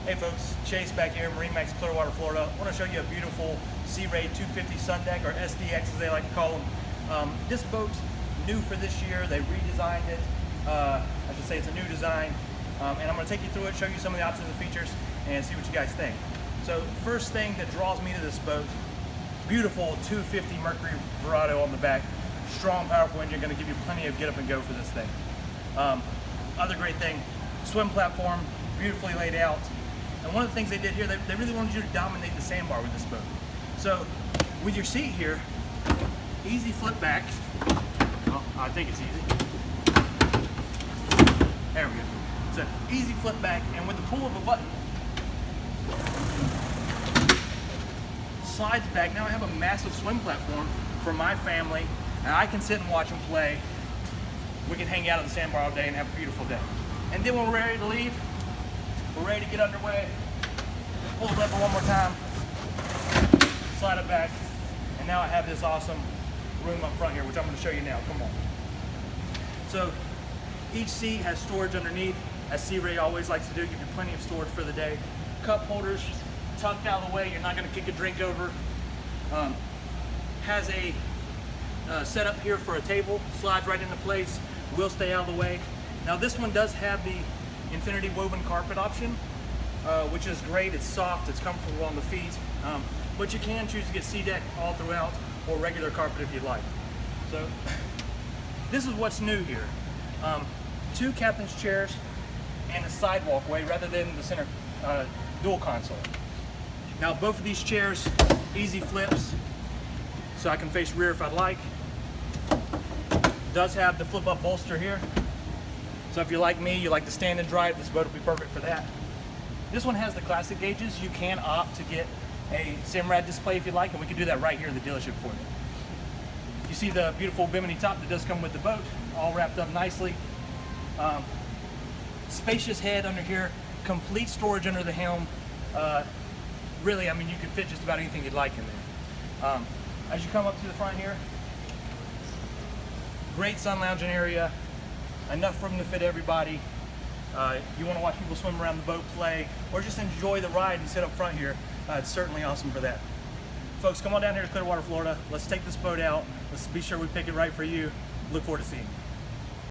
Hey folks, Chase back here, MarineMax Clearwater, Florida. I want to show you a beautiful Sea Ray 250 Sun Deck, or SDX as they like to call them. This boat's new for this year. They redesigned it. I should say it's a new design. And I'm going to take you through it, show you some of the options and features, and see what you guys think. So first thing that draws me to this boat, beautiful 250 Mercury Verado on the back. Strong, powerful engine, going to give you plenty of get up and go for this thing. Other great thing, swim platform, beautifully laid out. And one of the things they did here, they really wanted you to dominate the sandbar with this boat. So with your seat here, easy flip back. Well, I think it's easy. There we go. It's an easy flip back, and with the pull of a button, slides back. Now I have a massive swim platform for my family, and I can sit and watch them play. We can hang out at the sandbar all day and have a beautiful day. And then when we're ready to leave, we're ready to get underway. Pull the lever one more time, slide it back, and now I have this awesome room up front here, which I'm going to show you now. Come on. So each seat has storage underneath, as Sea Ray always likes to do, give you plenty of storage for the day. Cup holders tucked out of the way, you're not going to kick a drink over. Has a setup here for a table, slides right into place, will stay out of the way. Now this one does have the infinity woven carpet option, which is great. It's soft, it's comfortable on the feet, but you can choose to get sea deck all throughout or regular carpet if you'd like. So this is what's new here. 2 captain's chairs and a side walkway rather than the center dual console. Now both of these chairs, easy flips, so I can face rear if I'd like. Does have the flip up bolster here. So if you're like me, you like to stand and drive, this boat will be perfect for that. This one has the classic gauges. You can opt to get a Simrad display if you like, and we can do that right here in the dealership for you. You see the beautiful bimini top that does come with the boat, all wrapped up nicely. Spacious head under here, complete storage under the helm. Really, I mean, you could fit just about anything you'd like in there. As you come up to the front here, great sun lounging area. Enough room to fit everybody. You want to watch people swim around the boat, play, or just enjoy the ride and sit up front here. It's certainly awesome for that. Folks, come on down here to Clearwater, Florida. Let's take this boat out. Let's be sure we pick it right for you. Look forward to seeing you.